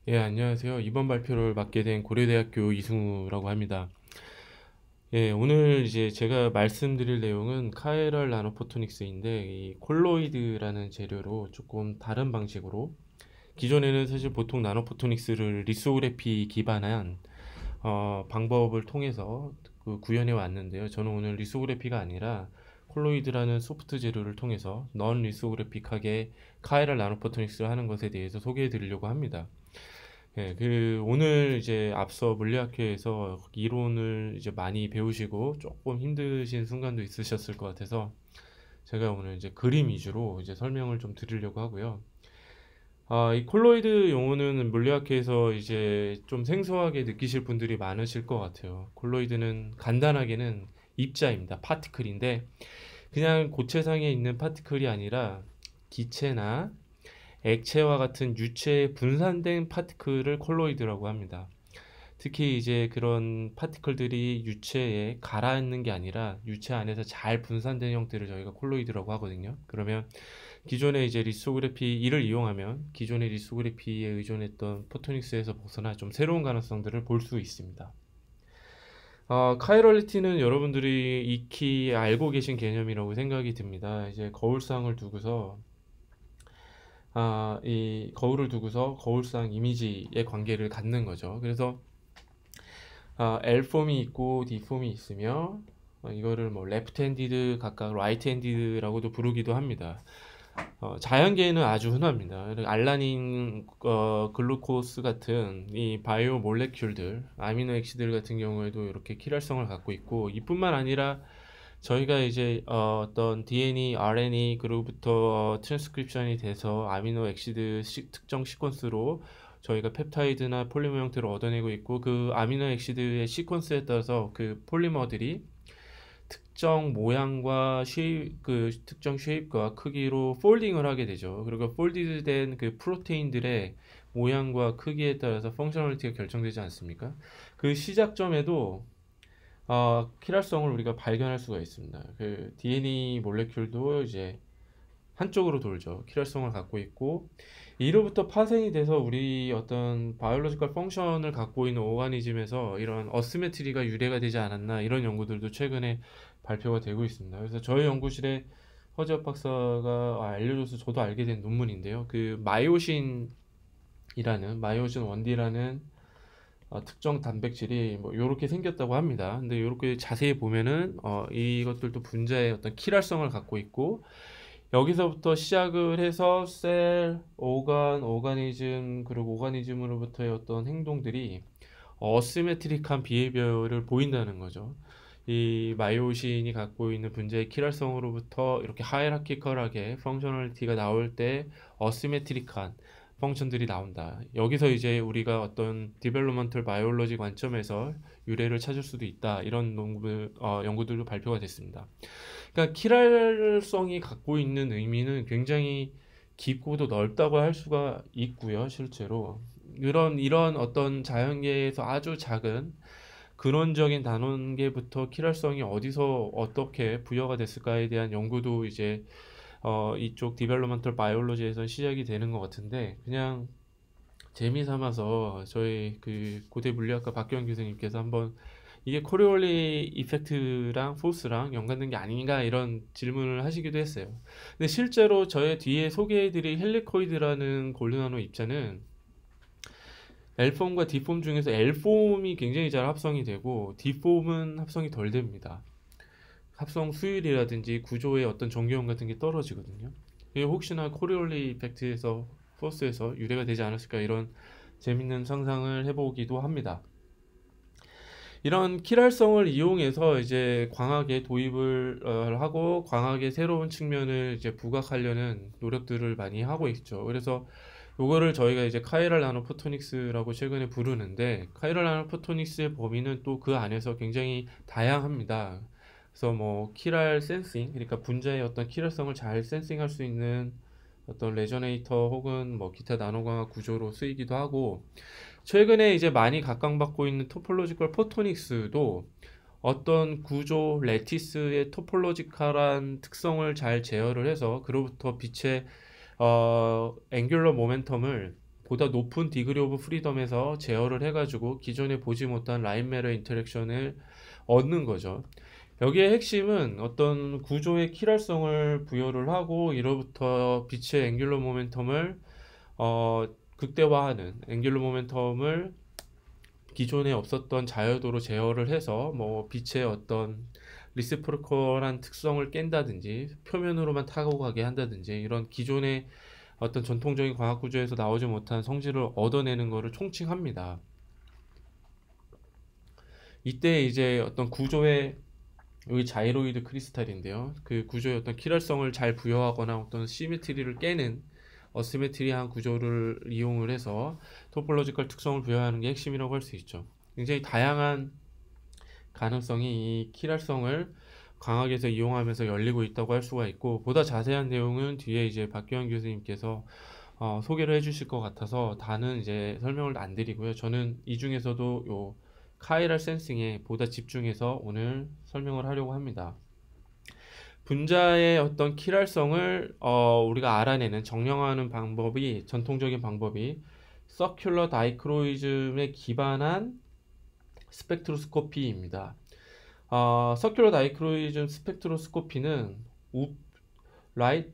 예, 안녕하세요. 이번 발표를 맡게 된 고려대학교 이승우라고 합니다. 예, 오늘 이제 제가 말씀드릴 내용은 카이럴 나노포토닉스인데, 이 콜로이드라는 재료로 조금 다른 방식으로, 기존에는 사실 보통 나노포토닉스를 리소그래피 기반한 방법을 통해서 구현해 왔는데요. 저는 오늘 리소그래피가 아니라 콜로이드라는 소프트 재료를 통해서 넌 리소그래픽하게 카이럴 나노포토닉스를 하는 것에 대해서 소개해 드리려고 합니다. 예, 오늘 이제 앞서 물리학회에서 이론을 이제 많이 배우시고 조금 힘드신 순간도 있으셨을 것 같아서 제가 오늘 이제 그림 위주로 이제 설명을 좀 드리려고 하고요. 이 콜로이드 용어는 물리학회에서 이제 좀 생소하게 느끼실 분들이 많으실 것 같아요. 콜로이드는 간단하게는 입자입니다. 파티클인데 그냥 고체상에 있는 파티클이 아니라 기체나 액체와 같은 유체에 분산된 파티클을 콜로이드라고 합니다. 특히 이제 그런 파티클들이 유체에 가라앉는 게 아니라 유체 안에서 잘 분산된 형태를 저희가 콜로이드라고 하거든요. 그러면 기존의 이제 리소그래피 이를 이용하면 기존의 리소그래피에 의존했던 포토닉스에서 벗어나 좀 새로운 가능성들을 볼 수 있습니다. 카이럴리티는 여러분들이 익히 알고 계신 개념이라고 생각이 듭니다. 이제 거울상을 두고서 이 거울을 두고서 거울상 이미지의 관계를 갖는 거죠. 그래서 L폼이 있고 D폼이 있으며 이거를 뭐 레프트 핸디드 각각 라이트 핸디드라고도 부르기도 합니다. 자연계에는 아주 흔합니다. 알라닌, 글루코스 같은 이 바이오 몰레큘들, 아미노 액시드 같은 경우에도 이렇게 킬할성을 갖고 있고 이뿐만 아니라 저희가 이제 떤 DNA, RNA 그로부터 트랜스크립션이 돼서 아미노 액시드 특정 시퀀스로 저희가 펩타이드나 폴리머 형태를 얻어내고 있고 그 아미노 액시드의 시퀀스에 따라서 그 폴리머들이 특정 모양과 특정 쉐입과 크기로 폴딩을 하게 되죠. 그리고 폴디드된 그 프로테인들의 모양과 크기에 따라서 펑셔널리티가 결정되지 않습니까? 그 시작점에도 킬할성을 우리가 발견할 수가 있습니다. 그 DNA 몰레큘도 이제 한쪽으로 돌죠. 킬할성을 갖고 있고 이로부터 파생이 돼서 우리 어떤 바이올로지컬 펑션을 갖고 있는 오가니즘에서 이런 어시메트리가 유래가 되지 않았나 이런 연구들도 최근에 발표가 되고 있습니다. 그래서 저희 연구실에 허지엽 박사가 알려줘서 저도 알게 된 논문인데요. 그 마이오신 1D라는 특정 단백질이 뭐 요렇게 생겼다고 합니다. 근데 요렇게 자세히 보면은 이것들도 분자의 어떤 킬할성을 갖고 있고 여기서부터 시작을 해서 셀, 오가니즘 그리고 오가니즘으로부터의 어떤 행동들이 어시메트릭한 비헤비어를 보인다는 거죠. 이 마이오신이 갖고 있는 분자의 킬할성으로부터 이렇게 하이라키컬하게 펑셔널리티가 나올 때 어시메트릭한 펑션들이 나온다. 여기서 이제 우리가 어떤 디벨로먼털 바이올로지 관점에서 유래를 찾을 수도 있다. 이런 연구들도 발표가 됐습니다. 그러니까 킬할성이 갖고 있는 의미는 굉장히 깊고도 넓다고 할 수가 있고요, 실제로. 이런 어떤 자연계에서 아주 작은 근원적인 단원계부터 킬할성이 어디서 어떻게 부여가 됐을까에 대한 연구도 이제 이쪽 디벨로먼털 바이올로지에서 시작이 되는 것 같은데 그냥 재미 삼아서 저희 그 고대 물리학과 박경 교수님께서 한번 이게 코리올리 이펙트랑 포스랑 연관된 게 아닌가 이런 질문을 하시기도 했어요. 근데 실제로 저의 뒤에 소개해드릴 헬리코이드라는 골드나노 입자는 L폼과 D폼 중에서 L폼이 굉장히 잘 합성이 되고 D폼은 합성이 덜 됩니다. 합성 수율이라든지 구조의 어떤 정교형 같은 게 떨어지거든요. 이게 혹시나 코리올리 이펙트에서 포스에서 유래가 되지 않았을까 이런 재밌는 상상을 해보기도 합니다. 이런 킬할성을 이용해서 이제 광학에 도입을 하고 광학의 새로운 측면을 이제 부각하려는 노력들을 많이 하고 있죠. 그래서 요거를 저희가 이제 카이럴 나노 포토닉스라고 최근에 부르는데 카이럴 나노 포토닉스의 범위는 또 그 안에서 굉장히 다양합니다. 그래서 뭐 킬할 센싱, 그러니까 분자의 어떤 킬할성을 잘 센싱할 수 있는 어떤 레저네이터 혹은 뭐 기타 나노광학 구조로 쓰이기도 하고 최근에 이제 많이 각광받고 있는 토폴로지컬 포토닉스도 어떤 구조 레티스의 토폴로지컬한 특성을 잘 제어를 해서 그로부터 빛의 앵귤러 모멘텀을 보다 높은 디그리 오브 프리덤에서 제어를 해가지고 기존에 보지 못한 라인 매러 인터랙션을 얻는 거죠. 여기에 핵심은 어떤 구조의 킬할성을 부여를 하고 이로부터 빛의 앵귤러 모멘텀을 극대화하는 앵귤러 모멘텀을 기존에 없었던 자유도로 제어를 해서 뭐 빛의 어떤 리시프로컬한 특성을 깬다든지 표면으로만 타고 가게 한다든지 이런 기존의 어떤 전통적인 과학 구조에서 나오지 못한 성질을 얻어내는 것을 총칭합니다. 이때 이제 어떤 구조의 여기 자이로이드 크리스탈인데요. 그 구조의 어떤 킬할성을 잘 부여하거나 어떤 시메트리를 깨는 어시메트리한 구조를 이용을 해서 토폴로지컬 특성을 부여하는 게 핵심이라고 할 수 있죠. 굉장히 다양한 가능성이 이 킬할성을 강하게 해서 이용하면서 열리고 있다고 할 수가 있고, 보다 자세한 내용은 뒤에 이제 박규환 교수님께서 소개를 해주실 것 같아서 다는 이제 설명을 안 드리고요. 저는 이 중에서도 요 카이랄 센싱에 보다 집중해서 오늘 설명을 하려고 합니다. 분자의 어떤 킬할성을 우리가 알아내는 정령하는 방법이 전통적인 방법이 서큘러 다이크로이즘에 기반한 스펙트로스코피입니다. 서큘러 다이크로이즘 스펙트로스코피는 라이트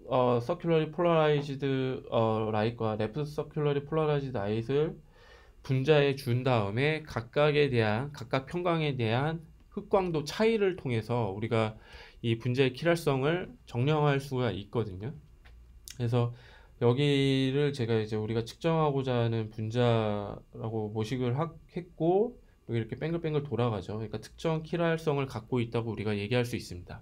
서큘러리 폴라라이즈드 라이트와 레프트 서큘러리 폴라라이즈드 라이트를 분자에 준 다음에 각각 평광에 대한 흑광도 차이를 통해서 우리가 이 분자의 킬할성을 정량할 수가 있거든요. 그래서 여기를 제가 이제 우리가 측정하고자 하는 분자라고 모식을 했고, 여기 이렇게 뱅글뱅글 돌아가죠. 그러니까 특정 킬할성을 갖고 있다고 우리가 얘기할 수 있습니다.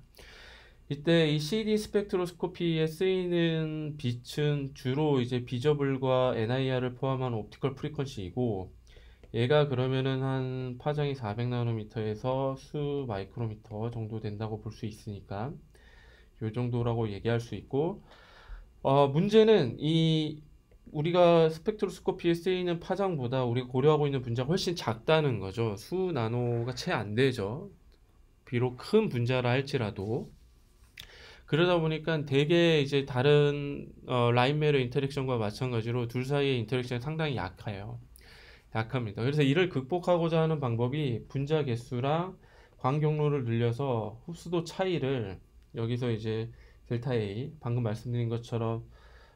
이때 이 CD 스펙트로스코피에 쓰이는 빛은 주로 이제 비저블과 NIR을 포함한 옵티컬 프리퀀시이고, 얘가 그러면은 한 파장이 400나노미터에서 수 마이크로미터 정도 된다고 볼 수 있으니까 요 정도라고 얘기할 수 있고, 문제는 이 우리가 스펙트로스코피에 쓰이는 파장보다 우리가 고려하고 있는 분자가 훨씬 작다는 거죠. 수 나노가 채 안 되죠. 비록 큰 분자라 할지라도. 그러다 보니까 되게 이제 다른 라인 매러 인터랙션과 마찬가지로 둘 사이의 인터랙션이 상당히 약합니다. 그래서 이를 극복하고자 하는 방법이 분자 개수랑 광경로를 늘려서 흡수도 차이를 여기서 이제 델타 A, 방금 말씀드린 것처럼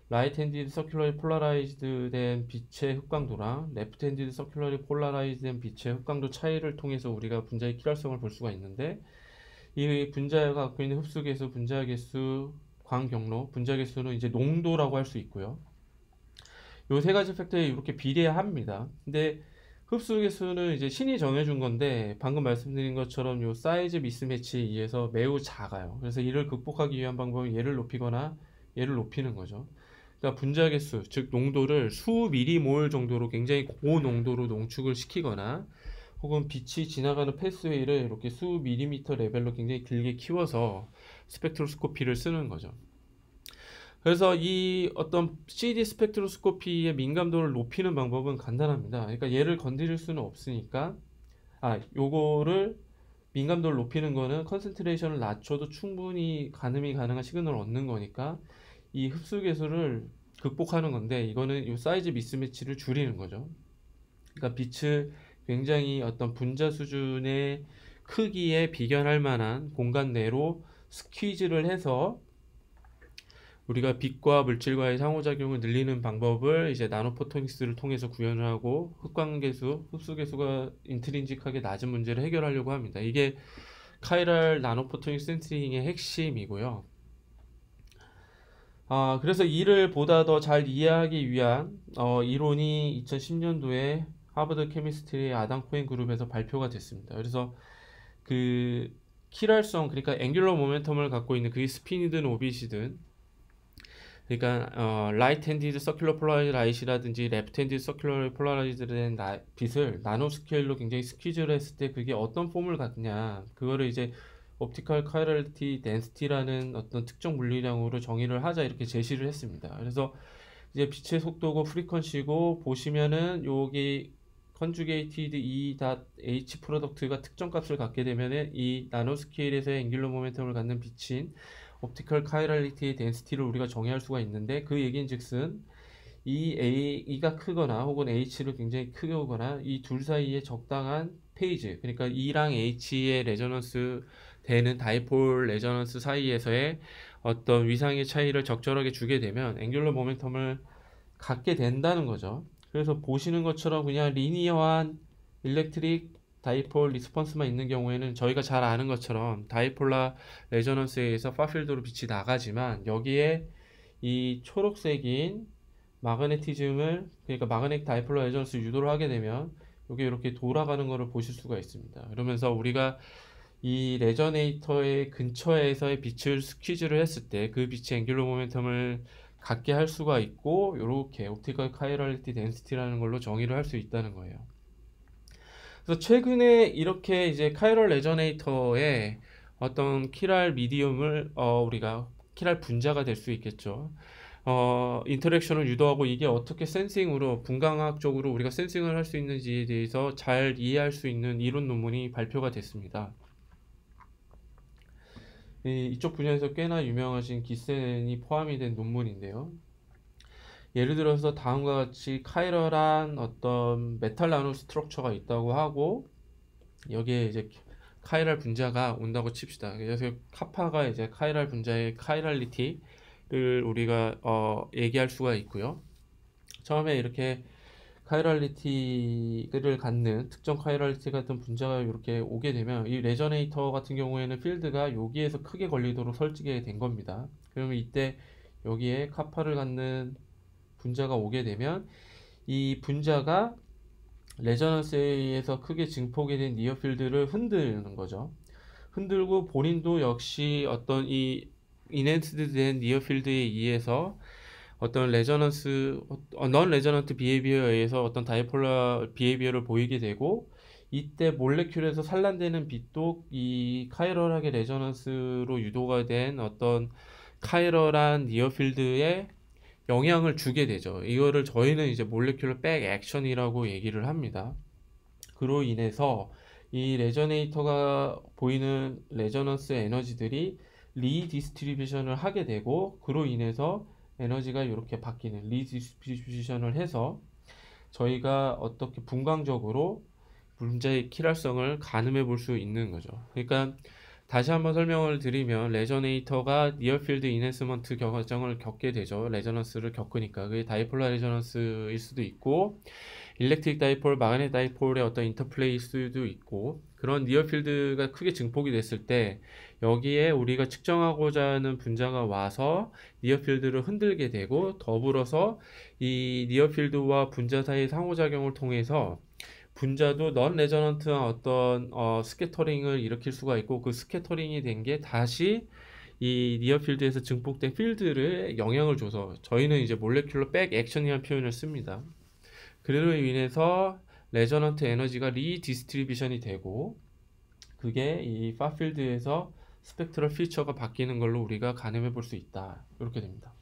라이트 핸디드 서큘러리 폴라라이즈드 된 빛의 흑광도랑 레프트 핸디드 서큘러리 폴라라이즈드 된 빛의 흑광도 차이를 통해서 우리가 분자의 킬할성을 볼 수가 있는데, 이 분자가 갖고 있는 흡수 개수, 분자 개수, 광경로, 분자 개수는 이제 농도라고 할 수 있고요. 요 세 가지 팩터에 이렇게 비례합니다. 근데 흡수 개수는 이제 신이 정해준 건데, 방금 말씀드린 것처럼 요 사이즈 미스매치에 의해서 매우 작아요. 그래서 이를 극복하기 위한 방법은 얘를 높이거나 얘를 높이는 거죠. 그러니까 분자 개수, 즉 농도를 수 미리몰 정도로 굉장히 고농도로 농축을 시키거나, 혹은 빛이 지나가는 패스웨이를 이렇게 수 밀리미터 레벨로 굉장히 길게 키워서 스펙트로스코피를 쓰는 거죠. 그래서 이 어떤 CD 스펙트로스코피의 민감도를 높이는 방법은 간단합니다. 그러니까 얘를 건드릴 수는 없으니까, 요거를 민감도를 높이는 거는 컨센트레이션을 낮춰도 충분히 가늠이 가능한 시그널을 얻는 거니까 이 흡수 개수를 극복하는 건데, 이거는 이 사이즈 미스매치를 줄이는 거죠. 그러니까 빛을 굉장히 어떤 분자 수준의 크기에 비견할 만한 공간 내로 스퀴즈를 해서 우리가 빛과 물질과의 상호작용을 늘리는 방법을 이제 나노포토닉스를 통해서 구현을 하고, 흑광계수, 흡수계수가 인트린직하게 낮은 문제를 해결하려고 합니다. 이게 카이랄 나노포토닉 센싱의 핵심이고요. 그래서 이를 보다 더 잘 이해하기 위한 이론이 2010년도에 하버드 케미스트리 아담 코엔 그룹에서 발표가 됐습니다. 그래서 그 킬할성, 그러니까 앵귤러 모멘텀을 갖고 있는 그게 스핀이든 오빗이든, 그러니까 라이트 핸디드 서큘러 폴라라이즈 라이트라든지 레프트 핸디드 서큘러 폴라라이즈 된 빛을 나노 스케일로 굉장히 스퀴즈를 했을 때 그게 어떤 폼을 갖냐, 그거를 이제 옵티컬 카이럴티 덴시티라는 어떤 특정 물리량으로 정의를 하자, 이렇게 제시를 했습니다. 그래서 이제 빛의 속도고 프리퀀시고, 보시면은 여기 컨주게이티드 E.H 프로덕트가 특정 값을 갖게 되면은 이 나노 스케일에서의 앵귤러 모멘텀을 갖는 빛인 옵티컬 카이럴리티 덴시티를 우리가 정의할 수가 있는데, 그 얘기인 즉슨 E가 크거나 혹은 H를 굉장히 크게 오거나 이 둘 사이에 적당한 페이즈, 그러니까 E랑 H의 레저넌스 되는 다이폴 레저넌스 사이에서의 어떤 위상의 차이를 적절하게 주게 되면 앵귤러 모멘텀을 갖게 된다는 거죠. 그래서 보시는 것처럼 그냥 리니어한 일렉트릭 다이폴 리스폰스만 있는 경우에는 저희가 잘 아는 것처럼 다이폴라 레저넌스에 의해서 파필드로 빛이 나가지만, 여기에 이 초록색인 마그네티즘을, 그러니까 마그네틱 다이폴라 레저넌스 유도를 하게 되면 이게 이렇게 돌아가는 것을 보실 수가 있습니다. 그러면서 우리가 이 레저네이터의 근처에서의 빛을 스퀴즈를 했을 때 그 빛의 앵귤러 모멘텀을 갖게 할 수가 있고, 이렇게 옵티컬 카이럴리티 덴시티라는 걸로 정의를 할 수 있다는 거예요. 그래서 최근에 이렇게 이제 카이럴 레저네이터의 어떤 키랄 미디움을 우리가 키랄 분자가 될 수 있겠죠. 인터랙션을 유도하고 이게 어떻게 센싱으로 분광학적으로 우리가 센싱을 할 수 있는지에 대해서 잘 이해할 수 있는 이론 논문이 발표가 됐습니다. 이쪽 분야에서 꽤나 유명하신 기센이 포함이 된 논문인데요. 예를 들어서 다음과 같이 카이럴한 어떤 메탈 나노 스트럭처가 있다고 하고, 여기에 이제 카이랄 분자가 온다고 칩시다. 그래서 카파가 이제 카이랄 분자의 카이랄리티를 우리가 얘기할 수가 있고요. 처음에 이렇게 카이랄리티를 갖는 특정 카이랄리티 같은 분자가 이렇게 오게 되면 이 레저네이터 같은 경우에는 필드가 여기에서 크게 걸리도록 설치게 된 겁니다. 그러면 이때 여기에 카파를 갖는 분자가 오게 되면 이 분자가 레저넌스에 의해서 크게 증폭이 된 니어필드를 흔드는 거죠. 흔들고 본인도 역시 어떤 이 인핸스드 된 니어필드에 의해서 어떤 레저넌스, 넌 레저넌트 비헤비어에 의해서 어떤 다이폴라 비헤비어를 보이게 되고, 이때 몰레큘에서 산란되는 빛도 이 카이럴하게 레저넌스로 유도가 된 어떤 카이럴한 니어필드에 영향을 주게 되죠. 이거를 저희는 이제 몰레큘러 백 액션이라고 얘기를 합니다. 그로 인해서 이 레저네이터가 보이는 레저넌스 에너지들이 리디스트리뷰션을 하게 되고, 그로 인해서 에너지가 이렇게 바뀌는 리디스트리뷰션을 해서 저희가 어떻게 분광적으로 문제의 키랄성을 가늠해 볼 수 있는 거죠. 그러니까 다시 한번 설명을 드리면, 레저네이터가 니어필드 인핸스먼트 과정을 겪게 되죠. 레저넌스를 겪으니까. 그게 다이폴라 레저넌스일 수도 있고, 일렉트릭 다이폴, 마그넷 다이폴의 어떤 인터플레이일 수도 있고, 그런 니어필드가 크게 증폭이 됐을 때 여기에 우리가 측정하고자 하는 분자가 와서 니어필드를 흔들게 되고, 더불어서 이 니어필드와 분자 사이의 상호작용을 통해서 분자도 넌 레저넌트한 어떤 스캐터링을 일으킬 수가 있고, 그 스캐터링이 된 게 다시 이 니어필드에서 증폭된 필드를 영향을 줘서 저희는 이제 몰레큘러 백 액션이라는 표현을 씁니다. 그로 인해서 레저넌트 에너지가 리디스트리뷰션이 되고, 그게 이 파필드에서 스펙트럴 피처가 바뀌는 걸로 우리가 가늠해 볼 수 있다. 이렇게 됩니다.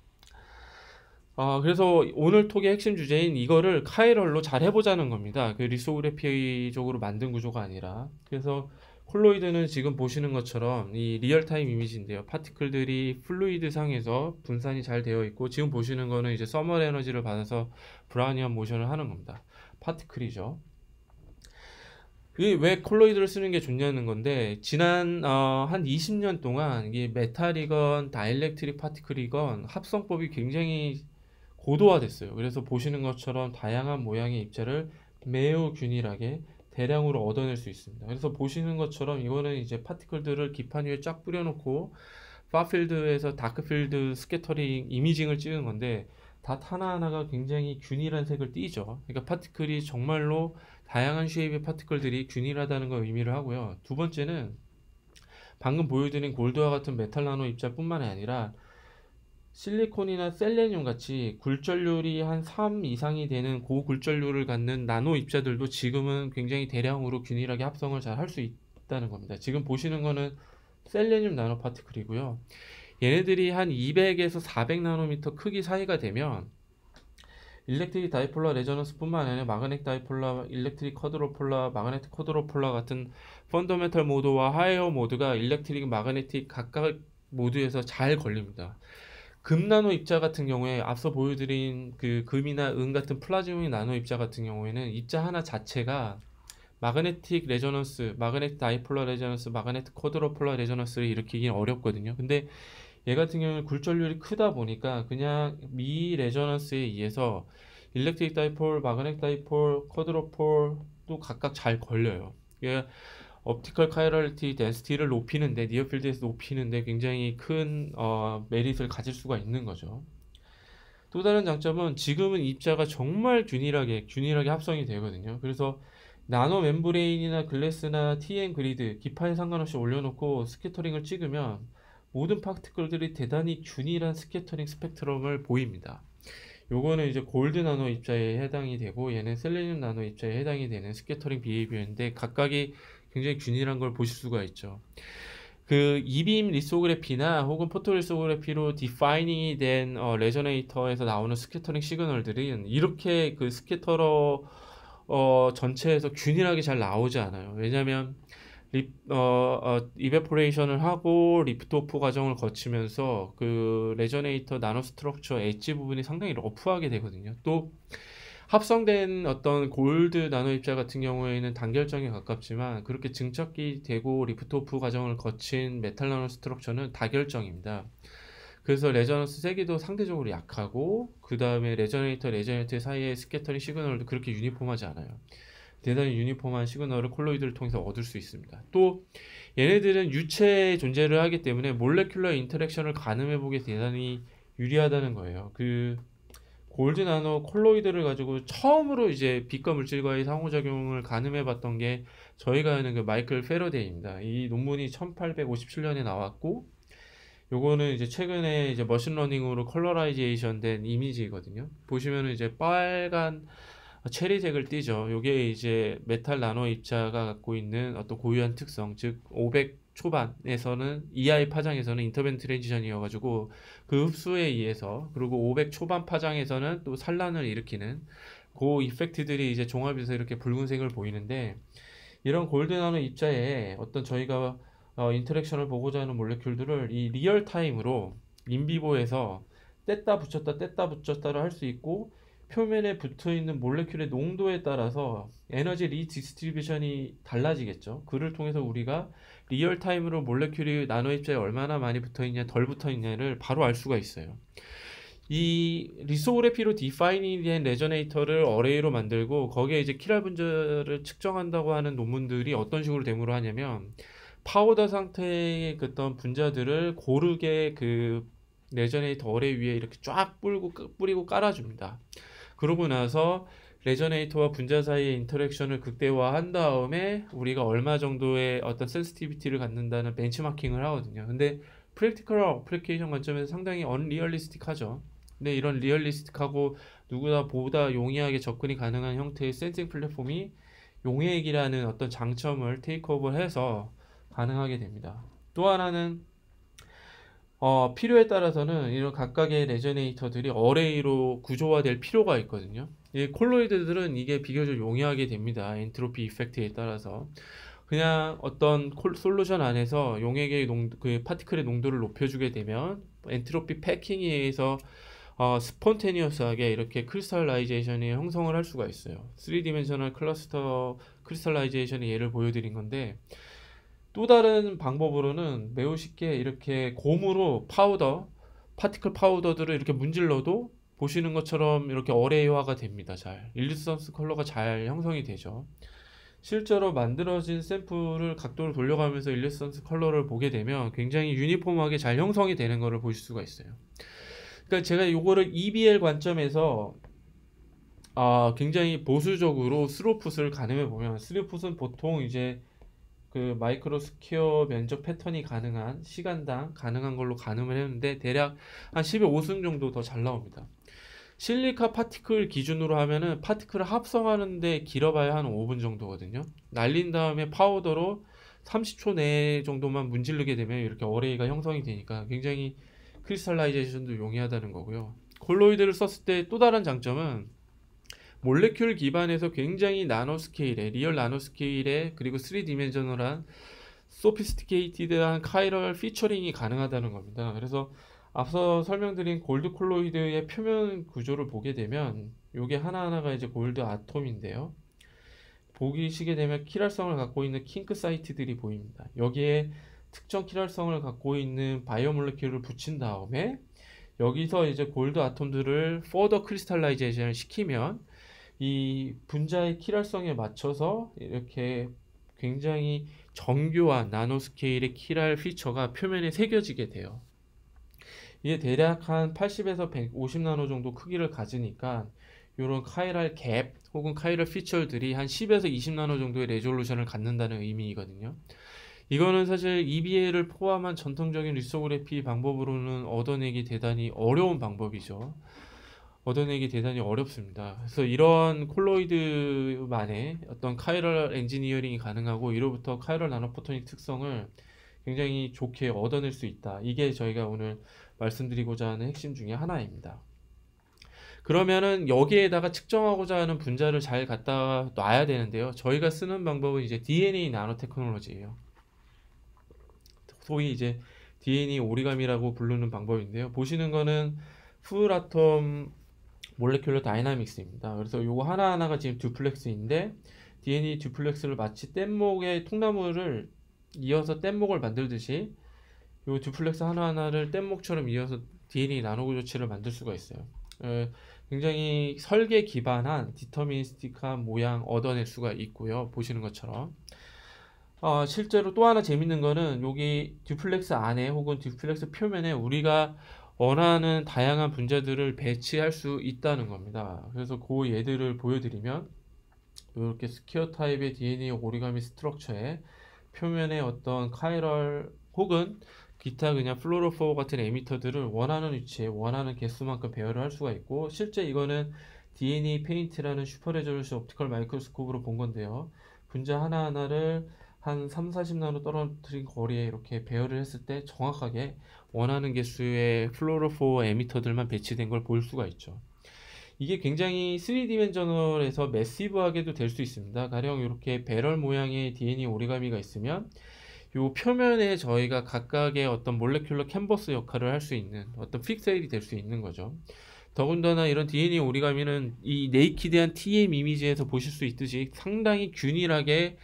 그래서 오늘 톡의 핵심 주제인 이거를 카이럴로 잘 해보자는 겁니다. 그 리소그래피적으로 만든 구조가 아니라. 그래서 콜로이드는 지금 보시는 것처럼 이 리얼타임 이미지인데요. 파티클들이 플루이드 상에서 분산이 잘 되어 있고, 지금 보시는 거는 이제 서멀 에너지를 받아서 브라우니안 모션을 하는 겁니다. 파티클이죠. 이게 왜 콜로이드를 쓰는 게 좋냐는 건데, 지난 한 20년 동안 이게 메탈이건 다이렉트릭 파티클이건 합성법이 굉장히 고도화됐어요. 그래서 보시는 것처럼 다양한 모양의 입자를 매우 균일하게 대량으로 얻어낼 수 있습니다. 그래서 보시는 것처럼 이거는 이제 파티클들을 기판 위에 쫙 뿌려놓고 파필드에서 다크필드 스캐터링 이미징을 찍은 건데, 닷 하나하나가 굉장히 균일한 색을 띠죠. 그러니까 파티클이 정말로 다양한 쉐입의 파티클들이 균일하다는 걸 의미를 하고요. 두 번째는 방금 보여드린 골드와 같은 메탈 나노 입자뿐만 아니라 실리콘이나 셀레늄 같이 굴절률이 한 3 이상이 되는 고굴절률을 갖는 나노 입자들도 지금은 굉장히 대량으로 균일하게 합성을 잘 할 수 있다는 겁니다. 지금 보시는 거는 셀레늄 나노 파티클이고요. 얘네들이 한 200에서 400 나노미터 크기 사이가 되면 일렉트릭 다이폴라 레저넌스 뿐만 아니라 마그넷 다이폴라, 일렉트릭 쿼드로폴라, 마그네틱 쿼드로폴라 같은 펀더멘털 모드와 하이어 모드가 일렉트릭, 마그네틱 각각 모드에서 잘 걸립니다. 금 나노 입자 같은 경우에 앞서 보여드린 그 금이나 은 같은 플라즈모닉 나노 입자 같은 경우에는 입자 하나 자체가 마그네틱 레저넌스, 마그네틱 다이폴러 레저넌스, 마그네틱 쿼드로폴러 레저넌스를 일으키기는 어렵거든요. 근데 얘 같은 경우는 굴절률이 크다 보니까 그냥 미 레저넌스에 의해서 일렉트릭 다이폴, 마그네틱 다이폴, 쿼드로폴도 각각 잘 걸려요. 이게 옵티컬 카이럴티 덴시티를 높이는데, 니어필드에서 높이는데 굉장히 큰 메리트를 가질 수가 있는 거죠. 또 다른 장점은 지금은 입자가 정말 균일하게 합성이 되거든요. 그래서 나노 멤브레인이나 글래스나 TN 그리드 기파에 상관없이 올려놓고 스캐터링을 찍으면 모든 파티클들이 대단히 균일한 스캐터링 스펙트럼을 보입니다. 요거는 이제 골드 나노 입자에 해당이 되고, 얘는 셀레늄 나노 입자에 해당이 되는 스캐터링 비헤이비어인데 각각이 굉장히 균일한 걸 보실 수가 있죠. 그 이빔 리소그래피나 혹은 포토 리소그래피로 디파이닝이 된 레저네이터에서 나오는 스캐터링 시그널들은 이렇게 그 스캐터러 전체에서 균일하게 잘 나오지 않아요. 왜냐면 이베포레이션을 하고 리프트 오프 과정을 거치면서 그 레저네이터 나노 스트럭처 엣지 부분이 상당히 러프하게 되거든요. 또 합성된 어떤 골드 나노 입자 같은 경우에는 단결정에 가깝지만 그렇게 증착이 되고 리프트 오프 과정을 거친 메탈 나노 스트럭처는 다결정입니다. 그래서 레저넌스 세기도 상대적으로 약하고, 그 다음에 레저네이터 사이의 스캐터링 시그널도 그렇게 유니폼하지 않아요. 대단히 유니폼한 시그널을 콜로이드를 통해서 얻을 수 있습니다. 또 얘네들은 유체의 존재를 하기 때문에 몰레큘러 인터랙션을 가늠해보기 대단히 유리하다는 거예요. 그 골드 나노 콜로이드를 가지고 처음으로 이제 빛과 물질과의 상호작용을 가늠해봤던 게 저희가 아는 그 마이클 페러데이입니다. 이 논문이 1857년에 나왔고, 요거는 이제 최근에 이제 머신러닝으로 컬러라이제이션 된 이미지거든요. 보시면은 이제 빨간 체리색을 띠죠. 요게 이제 메탈 나노 입자가 갖고 있는 어떤 고유한 특성, 즉 500 초반에서는 이하의 파장에서는 인터벤 트랜지션이어가지고 그 흡수에 의해서, 그리고 500 초반 파장에서는 또 산란을 일으키는 그 이펙트들이 이제 종합해서 이렇게 붉은색을 보이는데, 이런 골드 나노 입자에 어떤 저희가 인터랙션을 보고자 하는 몰레큘들을 이 리얼 타임으로 인비보에서 뗐다 붙였다를 할 수 있고, 표면에 붙어 있는 몰레큘의 농도에 따라서 에너지 리디스트리뷰션이 달라지겠죠. 그를 통해서 우리가 리얼 타임으로 몰레큘이 나노 입자에 얼마나 많이 붙어 있냐, 덜 붙어 있냐를 바로 알 수가 있어요. 이 리소그래피로 디파이닝 된 레저네이터를 어레이로 만들고 거기에 이제 키랄 분자를 측정한다고 하는 논문들이 어떤 식으로 데모를 하냐면, 파우더 상태의 어떤 분자들을 고르게 그 레저네이터 어레이 위에 이렇게 쫙 뿌리고 깔아줍니다. 그러고 나서 레저네이터와 분자 사이의 인터랙션을 극대화한 다음에 우리가 얼마 정도의 어떤 센시티비티를 갖는다는 벤치마킹을 하거든요. 근데 프랙티컬 어플리케이션 관점에서 상당히 언리얼리스틱하죠. 근데 이런 리얼리스틱하고 누구나 보다 용이하게 접근이 가능한 형태의 센싱 플랫폼이 용액이라는 어떤 장점을 테이크오버해서 가능하게 됩니다. 또 하나는 필요에 따라서는 이런 각각의 레저네이터들이 어레이로 구조화될 필요가 있거든요. 이 콜로이드들은 이게 비교적 용이하게 됩니다. 엔트로피 이펙트에 따라서. 그냥 어떤 솔루션 안에서 용액의 그 파티클의 농도를 높여주게 되면 엔트로피 패킹에 의해서 스폰테니어스하게 이렇게 크리스탈라이제이션의 형성을 할 수가 있어요. 3디멘셔널 클러스터 크리스탈라이제이션의 예를 보여드린 건데, 또 다른 방법으로는 매우 쉽게 이렇게 곰으로 파티클 파우더들을 이렇게 문질러도 보시는 것처럼 이렇게 어레이화가 됩니다. 잘 일루선스 컬러가 잘 형성이 되죠. 실제로 만들어진 샘플을 각도를 돌려가면서 일루선스 컬러를 보게 되면 굉장히 유니폼하게 잘 형성이 되는 것을 보실 수가 있어요. 그러니까 제가 이거를 EBL 관점에서 굉장히 보수적으로 스루풋을 가늠해 보면, 스루풋은 보통 이제 그 마이크로 스퀘어 면적 패턴이 가능한 시간당 가능한 걸로 가늠을 했는데 대략 한 15승 정도 더 잘 나옵니다. 실리카 파티클 기준으로 하면은 파티클을 합성하는데 길어봐야 한 5분 정도거든요. 날린 다음에 파우더로 30초 내 정도만 문지르게 되면 이렇게 어레이가 형성이 되니까 굉장히 크리스탈라이제이션도 용이하다는 거고요. 콜로이드를 썼을 때 또 다른 장점은 몰레큘 기반에서 굉장히 나노 스케일에, 리얼 나노 스케일에, 그리고 3디멘셔널한 소피스티케이티드한 카이럴 피처링이 가능하다는 겁니다. 그래서 앞서 설명드린 골드 콜로이드의 표면 구조를 보게 되면 요게 하나하나가 이제 골드 아톰인데요. 보시게 되면 킬할성을 갖고 있는 킹크 사이트들이 보입니다. 여기에 특정 킬할성을 갖고 있는 바이오몰레큘을 붙인 다음에 여기서 이제 골드 아톰들을 퍼더 크리스탈라이제이션을 시키면 이 분자의 킬할성에 맞춰서 이렇게 굉장히 정교한 나노스케일의 킬할 피처가 표면에 새겨지게 돼요. 이게 대략 한 80에서 150 나노 정도 크기를 가지니까 이런 카이랄 갭 혹은 카이랄 피처들이 한 10에서 20 나노 정도의 레졸루션을 갖는다는 의미거든요. 이거는 사실 EBA를 포함한 전통적인 리소그래피 방법으로는 얻어내기 대단히 어려운 방법이죠. 얻어내기 대단히 어렵습니다. 그래서 이런 콜로이드만의 어떤 카이럴 엔지니어링이 가능하고 이로부터 카이럴 나노포토닉 특성을 굉장히 좋게 얻어낼 수 있다. 이게 저희가 오늘 말씀드리고자 하는 핵심 중에 하나입니다. 그러면은 여기에다가 측정하고자 하는 분자를 잘 갖다 놔야 되는데요. 저희가 쓰는 방법은 이제 DNA 나노 테크놀로지예요. 소위 이제 DNA 오리가미라고 부르는 방법인데요. 보시는 거는 풀아톰 몰레큘러 다이나믹스입니다. 그래서 요거 하나하나가 지금 듀플렉스인데 DNA 듀플렉스를 마치 뗏목의 통나무를 이어서 뗏목을 만들듯이 요 듀플렉스 하나하나를 뗏목처럼 이어서 DNA 나노구조체를 만들 수가 있어요. 굉장히 설계 기반한 디터미니스틱한 모양 얻어낼 수가 있고요. 보시는 것처럼. 실제로 또 하나 재밌는 거는 여기 듀플렉스 안에 혹은 듀플렉스 표면에 우리가 원하는 다양한 분자들을 배치할 수 있다는 겁니다. 그래서 그 예들을 보여드리면 이렇게 스퀘어 타입의 DNA 오리가미 스트럭처에 표면에 어떤 카이럴 혹은 기타 그냥 플로로포 같은 에미터들을 원하는 위치에 원하는 개수만큼 배열을 할 수가 있고, 실제 이거는 DNA 페인트라는 슈퍼 레졸루션 옵티컬 마이크로스코프로 본 건데요. 분자 하나하나를 한 3, 40나노 떨어뜨린 거리에 이렇게 배열을 했을 때 정확하게 원하는 개수의 플로로포 에미터들만 배치된 걸 볼 수가 있죠. 이게 굉장히 3디멘저널에서 매시브하게도 될 수 있습니다. 가령 이렇게 배럴 모양의 DNA 오리가미가 있으면 요 표면에 저희가 각각의 어떤 몰레큘러 캔버스 역할을 할 수 있는 어떤 픽셀이 될 수 있는 거죠. 더군다나 이런 DNA 오리가미는 이 네이키드한 TM 이미지에서 보실 수 있듯이 상당히 균일하게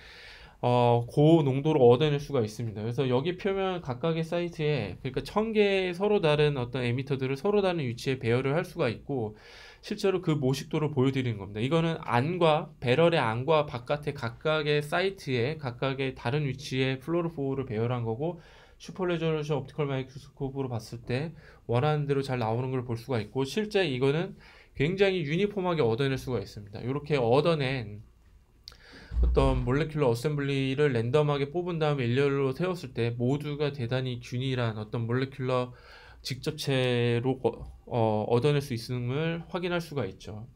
고농도로 얻어낼 수가 있습니다. 그래서 여기 표면 각각의 사이트에 그러니까 1000개의 서로 다른 어떤 에미터들을 서로 다른 위치에 배열을 할 수가 있고, 실제로 그 모식도를 보여드리는 겁니다. 이거는 안과 배럴의 안과 바깥의 각각의 사이트에 각각의 다른 위치에 플로로포를 배열한 거고, 슈퍼 레졸루션 옵티컬 마이크로스코프로 봤을 때 원하는 대로 잘 나오는 걸 볼 수가 있고, 실제 이거는 굉장히 유니폼하게 얻어낼 수가 있습니다. 이렇게 얻어낸 어떤 몰레큘러 어셈블리를 랜덤하게 뽑은 다음에 일렬로 세웠을 때 모두가 대단히 균일한 어떤 몰레큘러 직접체로 얻어낼 수 있음을 확인할 수가 있죠.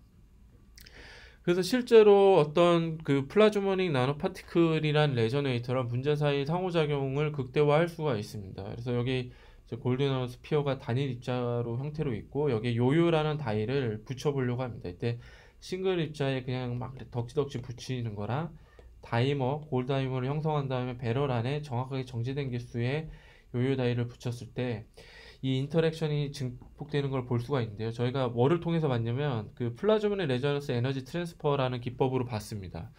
그래서 실제로 어떤 그 플라즈모닉 나노파티클이란 레저네이터랑 분자 사이 상호작용을 극대화할 수가 있습니다. 그래서 여기 골든 스피어가 단일 입자로 형태로 있고, 여기 요요라는 다이를 붙여보려고 합니다. 이때 싱글 입자에 그냥 막 덕지덕지 붙이는 거랑 다이머, 골다이머를 형성한 다음에 배럴 안에 정확하게 정제된 개수의 요요 다이를 붙였을 때 이 인터랙션이 증폭되는 걸 볼 수가 있는데요. 저희가 뭐를 통해서 봤냐면 그 플라즈모닉 레저넌스 에너지 트랜스퍼라는 기법으로 봤습니다.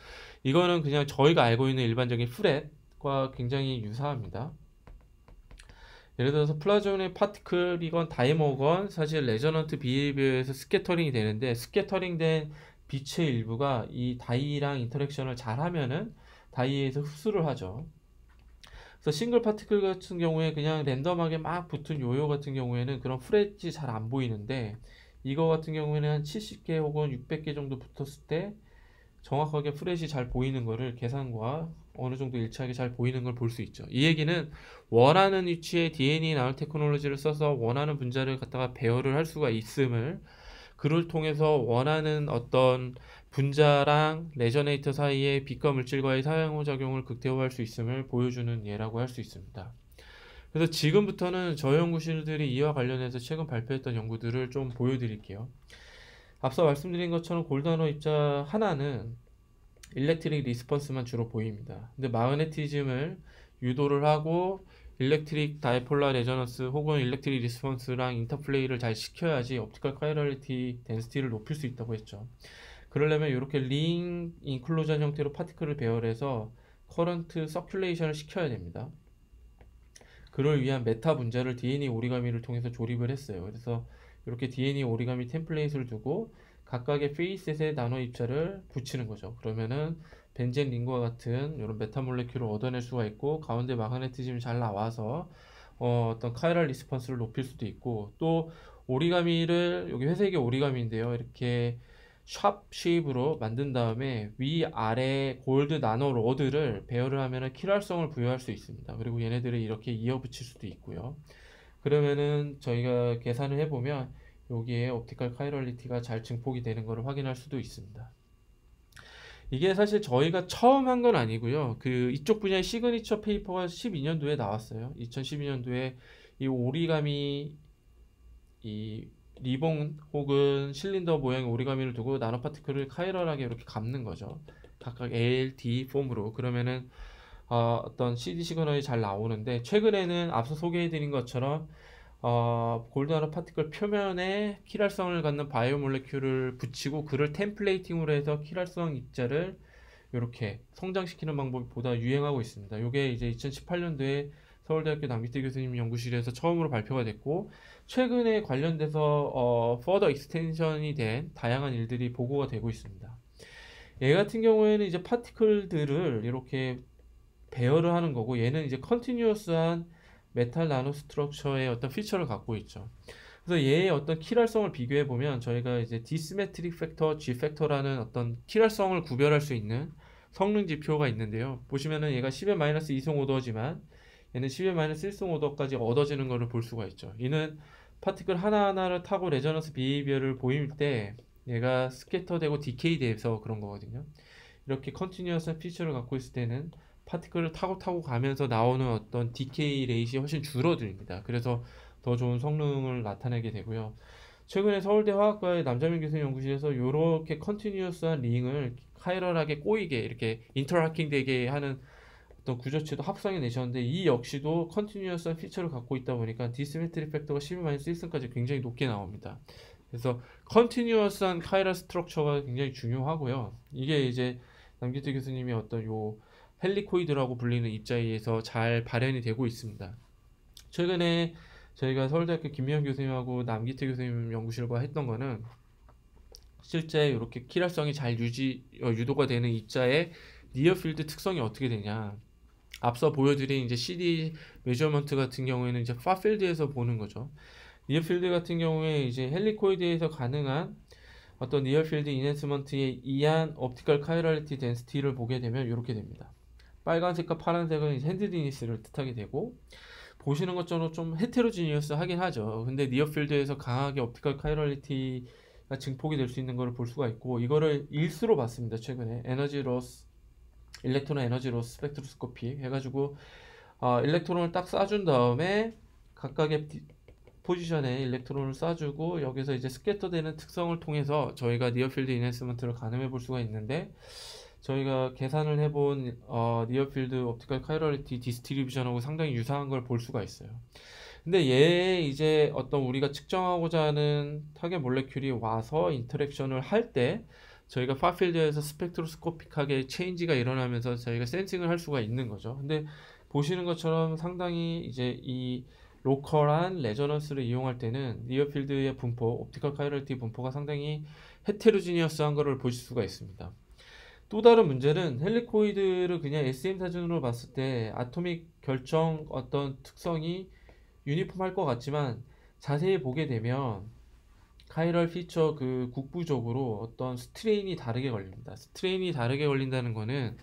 이거는 그냥 저희가 알고 있는 일반적인 프렛과 굉장히 유사합니다. 예를 들어서 플라즈모닉 파티클이건 다이머건 사실 레저넌트 비헤이비어에서 스캐터링이 되는데, 스캐터링된 빛의 일부가 이 다이랑 인터랙션을 잘 하면은 다이에서 흡수를 하죠. 그래서 싱글 파티클 같은 경우에 그냥 랜덤하게 막 붙은 요요 같은 경우에는 그런 프렛이 잘 안 보이는데, 이거 같은 경우에는 한 70개 혹은 600개 정도 붙었을 때 정확하게 프렛이 잘 보이는 거를 계산과 어느 정도 일치하게 잘 보이는 걸 볼 수 있죠. 이 얘기는 원하는 위치에 DNA 나노 테크놀로지를 써서 원하는 분자를 갖다가 배열을 할 수가 있음을, 그를 통해서 원하는 어떤 분자랑 레저네이터 사이의 빛과 물질과의 상호작용을 극대화할 수 있음을 보여주는 예라고 할 수 있습니다. 그래서 지금부터는 저 연구실들이 이와 관련해서 최근 발표했던 연구들을 좀 보여드릴게요. 앞서 말씀드린 것처럼 골드나노 입자 하나는 일렉트릭 리스폰스만 주로 보입니다. 근데 마그네티즘을 유도를 하고 일렉트릭 다이폴라 레저넌스 혹은 일렉트릭 리스폰스랑 인터플레이를 잘 시켜야지 옵티컬 카이럴리티 덴시티를 높일 수 있다고 했죠. 그러려면 이렇게 링 인클루전 형태로 파티클을 배열해서 커런트 서큘레이션을 시켜야 됩니다. 그를 위한 메타 문자를 DNA 오리가미를 통해서 조립을 했어요. 그래서 이렇게 DNA 오리가미 템플레이트를 두고 각각의 페이셋에 나노 입자를 붙이는 거죠. 그러면은 벤젠 링과 같은 이런 메타 몰레큘을 얻어낼 수가 있고 가운데 마그네티즘이 잘 나와서 어떤 카이럴 리스폰스를 높일 수도 있고 또 오리가미를 여기 회색의 오리가미인데요. 이렇게 샵 쉐입으로 만든 다음에 위아래 골드 나노 로드를 배열을 하면은 킬할성을 부여할 수 있습니다. 그리고 얘네들을 이렇게 이어 붙일 수도 있고요. 그러면은 저희가 계산을 해보면 여기에 옵티컬 카이럴리티가 잘 증폭이 되는 것을 확인할 수도 있습니다. 이게 사실 저희가 처음 한 건 아니고요. 그 이쪽 분야의 시그니처 페이퍼가 12년도에 나왔어요. 2012년도에 이 오리가미 이 리본 혹은 실린더 모양의 오리가미를 두고 나노 파티클을 카이럴하게 이렇게 감는 거죠. 각각 L, D 폼으로. 그러면은 어떤 CD 시그널이 잘 나오는데 최근에는 앞서 소개해드린 것처럼 골드 나노 파티클 표면에 킬할성을 갖는 바이오 몰레큘을 붙이고 그를 템플레이팅으로 해서 킬할성 입자를 이렇게 성장시키는 방법이 보다 유행하고 있습니다. 이게 이제 2018년도에 서울대학교 남기태 교수님 연구실에서 처음으로 발표가 됐고 최근에 관련돼서 further extension이 된 다양한 일들이 보고가 되고 있습니다. 얘 같은 경우에는 이제 파티클들을 이렇게 배열을 하는 거고 얘는 이제 컨티뉴어스한 메탈 나노 스트럭처의 어떤 피처를 갖고 있죠. 그래서 얘의 어떤 킬할성을 비교해 보면 저희가 이제 디스메트릭 팩터, G 팩터라는 어떤 킬할성을 구별할 수 있는 성능 지표가 있는데요. 보시면은 얘가 10의 마이너스 2성 오더지만 얘는 10의 마이너스 1성 오더까지 얻어지는 것을 볼 수가 있죠. 이는 파티클 하나하나를 타고 레저넌스 비헤이비어를 보일 때 얘가 스캐터되고 디케이 돼서 그런 거거든요. 이렇게 컨티뉴어스한 피처를 갖고 있을 때는 파티클을 타고 가면서 나오는 어떤 디케이 레이시 훨씬 줄어듭니다. 그래서 더 좋은 성능을 나타내게 되고요. 최근에 서울대 화학과의 남자민 교수님 연구실에서 이렇게 컨티뉴어스한 링을 카이럴하게 꼬이게 이렇게 인터라킹 되게 하는 어떤 구조체도 합성해 내셨는데 이 역시도 컨티뉴어스한 피처를 갖고 있다 보니까 디스메트리 팩터가 12-1승까지 굉장히 높게 나옵니다. 그래서 컨티뉴어스한 카이럴 스트럭처가 굉장히 중요하고요. 이게 이제 남기태 교수님이 어떤 요 헬리코이드라고 불리는 입자에서 잘 발현이 되고 있습니다. 최근에 저희가 서울대학교 김미영 교수님하고 남기태 교수님 연구실과 했던 거는 실제 이렇게 킬할성이 잘 유도가 되는 입자의 니어필드 특성이 어떻게 되냐. 앞서 보여드린 이제 CD 메저먼트 같은 경우에는 이제 파필드에서 보는 거죠. 니어필드 같은 경우에 이제 헬리코이드에서 가능한 어떤 니어필드 인핸스먼트에 의한 옵티컬 카이럴리티 덴시티를 보게 되면 이렇게 됩니다. 빨간색과 파란색은 핸드디니스를 뜻하게 되고 보시는 것처럼 좀 헤테로지니어스 하긴 하죠. 근데 니어필드에서 강하게 옵티컬 카이럴리티가 증폭이 될 수 있는 것을 볼 수가 있고 이거를 일수로 봤습니다. 최근에 에너지 로스 일렉트론 에너지 로스 스펙트로스코피 해가지고 일렉트론을 딱 쏴준 다음에 각각의 포지션에 일렉트론을 쏴주고 여기서 이제 스캐터되는 특성을 통해서 저희가 니어필드 인핸스먼트를 가늠해 볼 수가 있는데 저희가 계산을 해본 니어필드 옵티컬 카이럴리티 디스트리뷰션하고 상당히 유사한 걸 볼 수가 있어요. 근데 얘 이제 어떤 우리가 측정하고자 하는 타겟 몰레큘이 와서 인터랙션을 할 때 저희가 파필드에서 스펙트로스코픽하게 체인지가 일어나면서 저희가 센싱을 할 수가 있는 거죠. 근데 보시는 것처럼 상당히 이제 이 로컬한 레저넌스를 이용할 때는 니어필드의 분포, 옵티컬 카이럴리티 분포가 상당히 헤테로지니어스한 것을 보실 수가 있습니다. 또 다른 문제는 헬리코이드를 그냥 SM 사진으로 봤을 때 아토믹 결정 어떤 특성이 유니폼할 것 같지만 자세히 보게 되면 카이럴 피처 그 국부적으로 어떤 스트레인이 다르게 걸립니다. 스트레인이 다르게 걸린다는 거는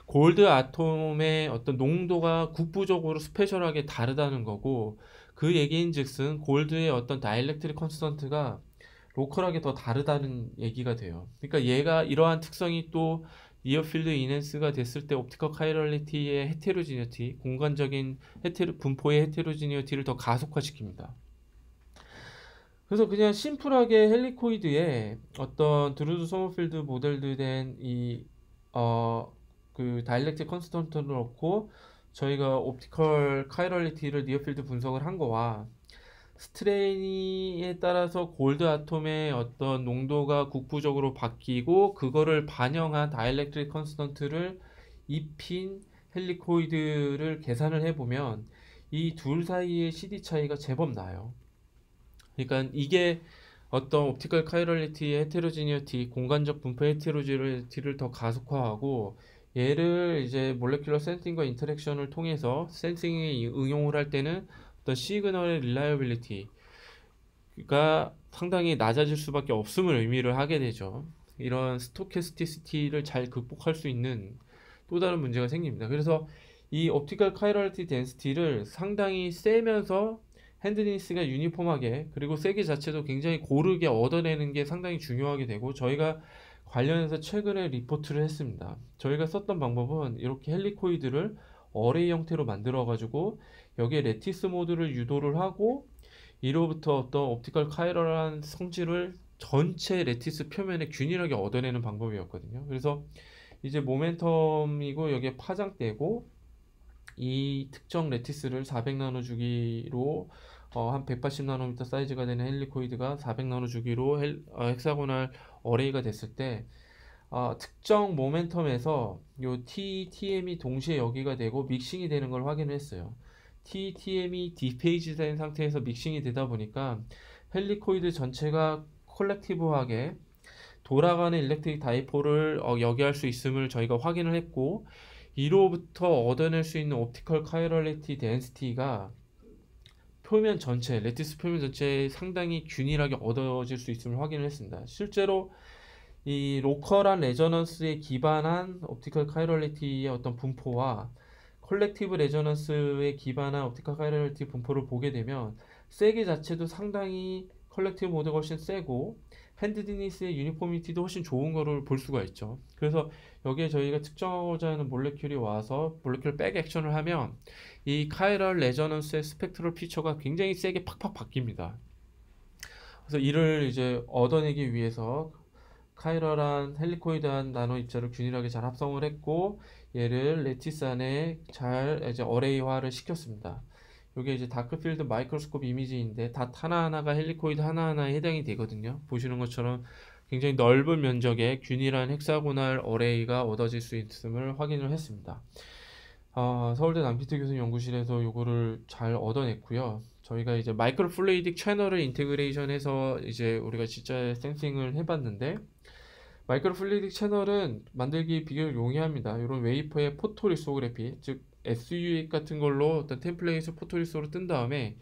골드 아톰의 어떤 농도가 국부적으로 스페셜하게 다르다는 거고 그 얘기인즉슨 골드의 어떤 다이렉트릭 컨스턴트가 로컬하게 더 다르다는 얘기가 돼요. 그러니까 얘가 이러한 특성이 또 니어필드 인핸스가 됐을 때 옵티컬 카이럴리티의 헤테로지니티, 공간적인 분포의 헤테로지니티를 더 가속화시킵니다. 그래서 그냥 심플하게 헬리코이드에 어떤 드루드 소머필드 모델드 된 그 다이렉트 컨스턴트를 넣고 저희가 옵티컬 카이럴리티를 니어필드 분석을 한 거와 스트레인에 따라서 골드 아톰의 어떤 농도가 국부적으로 바뀌고 그거를 반영한 다이엘렉트릭 컨스턴트를 입힌 헬리코이드를 계산을 해보면 이 둘 사이의 CD 차이가 제법 나요. 그러니까 이게 어떤 옵티컬 카이럴리티의 헤테로지니어티, 공간적 분포 헤테로지니어티를 더 가속화하고 얘를 이제 몰레큘러 센싱과 인터랙션을 통해서 센싱에 응용을 할 때는 어떤 시그널의 릴라이어빌리티가 상당히 낮아질 수밖에 없음을 의미를 하게 되죠. 이런 스토캐스티시티를 잘 극복할 수 있는 또 다른 문제가 생깁니다. 그래서 이 옵티컬 카이럴리티 덴시티를 상당히 세면서 핸드니스가 유니폼하게 그리고 세기 자체도 굉장히 고르게 얻어내는 게 상당히 중요하게 되고 저희가 관련해서 최근에 리포트를 했습니다. 저희가 썼던 방법은 이렇게 헬리코이드를 어레이 형태로 만들어 가지고 여기에 레티스 모드를 유도를 하고 이로부터 어떤 옵티컬 카이럴한 성질을 전체 레티스 표면에 균일하게 얻어내는 방법이었거든요. 그래서 이제 모멘텀이고 여기에 파장대고 이 특정 레티스를 400나노 주기로 한 180나노미터 사이즈가 되는 헬리코이드가 400나노 주기로 헥사고널 어레이가 됐을 때 특정 모멘텀에서 요 T, TM이 동시에 여기가 되고 믹싱이 되는 걸 확인을 했어요. T, TM이 디페이지 된 상태에서 믹싱이 되다 보니까 헬리코이드 전체가 콜렉티브하게 돌아가는 일렉트릭 다이폴을 여기할 수 있음을 저희가 확인을 했고 이로부터 얻어낼 수 있는 옵티컬 카이럴리티 덴시티가 표면 전체, 레티스 표면 전체에 상당히 균일하게 얻어질 수 있음을 확인을 했습니다. 실제로 이 로컬한 레저넌스에 기반한 옵티컬 카이럴리티의 어떤 분포와 콜렉티브 레저넌스에 기반한 옵티컬 카이럴리티 분포를 보게 되면 세기 자체도 상당히 컬렉티브 모드가 훨씬 세고 핸드디니스의 유니포미티도 훨씬 좋은 거를 볼 수가 있죠. 그래서 여기에 저희가 특정하고자 하는 몰레큘이 와서 몰레큘 백 액션을 하면 이 카이럴 레저넌스의 스펙트럴 피처가 굉장히 세게 팍팍 바뀝니다. 그래서 이를 이제 얻어내기 위해서 카이럴한 헬리코이드한 나노 입자를 균일하게 잘 합성을 했고 얘를 레티스 안에 잘 이제 어레이화를 시켰습니다. 이게 이제 다크필드 마이크로스코프 이미지인데 닷 하나하나가 헬리코이드 하나하나에 해당이 되거든요. 보시는 것처럼 굉장히 넓은 면적의 균일한 헥사고널 어레이가 얻어질 수 있음을 확인을 했습니다. 서울대 남기태 교수 연구실에서 요거를 잘 얻어냈고요. 저희가 이제 마이크로 플루이딕 채널을 인테그레이션해서 이제 우리가 진짜 센싱을 해봤는데 마이크로 플루이딕 채널은 만들기 비교적 용이합니다. 이런 웨이퍼의 포토리소그래피, 즉 SU 같은 걸로 어떤 템플레이트 포토리소로 뜬 다음에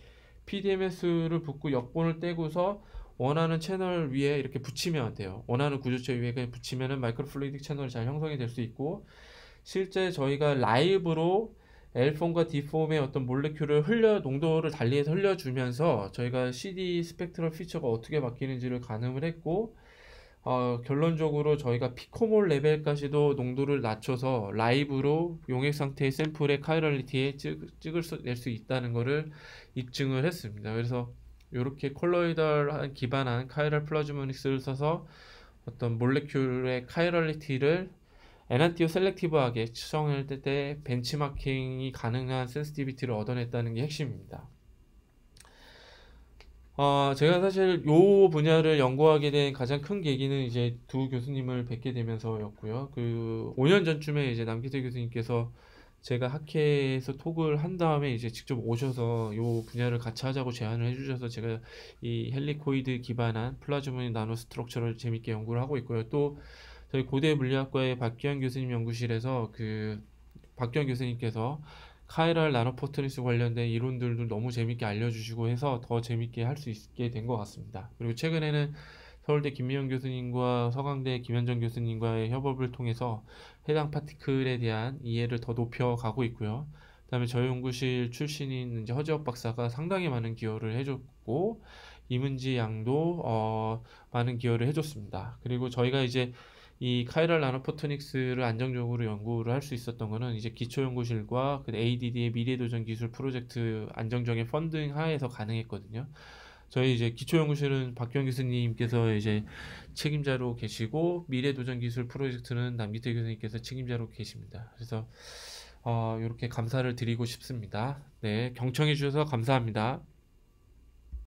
PDMS를 붓고 역본을 떼고서 원하는 채널 위에 이렇게 붙이면 돼요. 원하는 구조체 위에 그냥 붙이면은 마이크로 플루이딕 채널이 잘 형성이 될 수 있고 실제 저희가 라이브로 L폼과 D폼의 어떤 몰레큘을 농도를 달리해서 흘려주면서 저희가 CD 스펙트럴 피처가 어떻게 바뀌는지를 가늠을 했고 결론적으로 저희가 피코몰 레벨까지도 농도를 낮춰서 라이브로 용액 상태의 샘플의 카이럴리티에 낼 수 있다는 것을 입증을 했습니다. 그래서 이렇게 콜로이덜한 기반한 카이럴 플라즈모닉스를 써서 어떤 몰레큘의 카이럴리티를 에난티오 셀렉티브하게 추정할 때 벤치마킹이 가능한 센시티비티를 얻어냈다는 게 핵심입니다. 제가 사실 요 분야를 연구하게 된 가장 큰 계기는 이제 두 교수님을 뵙게 되면서였고요. 그 5년 전쯤에 이제 남기태 교수님께서 제가 학회에서 톡을 한 다음에 이제 직접 오셔서 요 분야를 같이 하자고 제안을 해주셔서 제가 이 헬리코이드 기반한 플라즈모닉 나노 스트럭처를 재밌게 연구를 하고 있고요. 또 저희 고대 물리학과의 박기환 교수님 연구실에서 그 박기환 교수님께서 카이럴 나노포트니스 관련된 이론들도 너무 재밌게 알려주시고 해서 더 재밌게 할 수 있게 된 것 같습니다. 그리고 최근에는 서울대 김미영 교수님과 서강대 김현정 교수님과의 협업을 통해서 해당 파티클에 대한 이해를 더 높여가고 있고요. 그다음에 저희 연구실 출신인 이제 허지혁 박사가 상당히 많은 기여를 해줬고 이문지 양도 많은 기여를 해줬습니다. 그리고 저희가 이제 이 카이럴 나노포토닉스를 안정적으로 연구를 할 수 있었던 거는 이제 기초연구실과 그 ADD의 미래도전 기술 프로젝트 안정적인 펀딩 하에서 가능했거든요. 저희 이제 기초연구실은 박기환 교수님께서 이제 책임자로 계시고 미래도전 기술 프로젝트는 남기태 교수님께서 책임자로 계십니다. 그래서 이렇게 감사를 드리고 싶습니다. 네, 경청해 주셔서 감사합니다.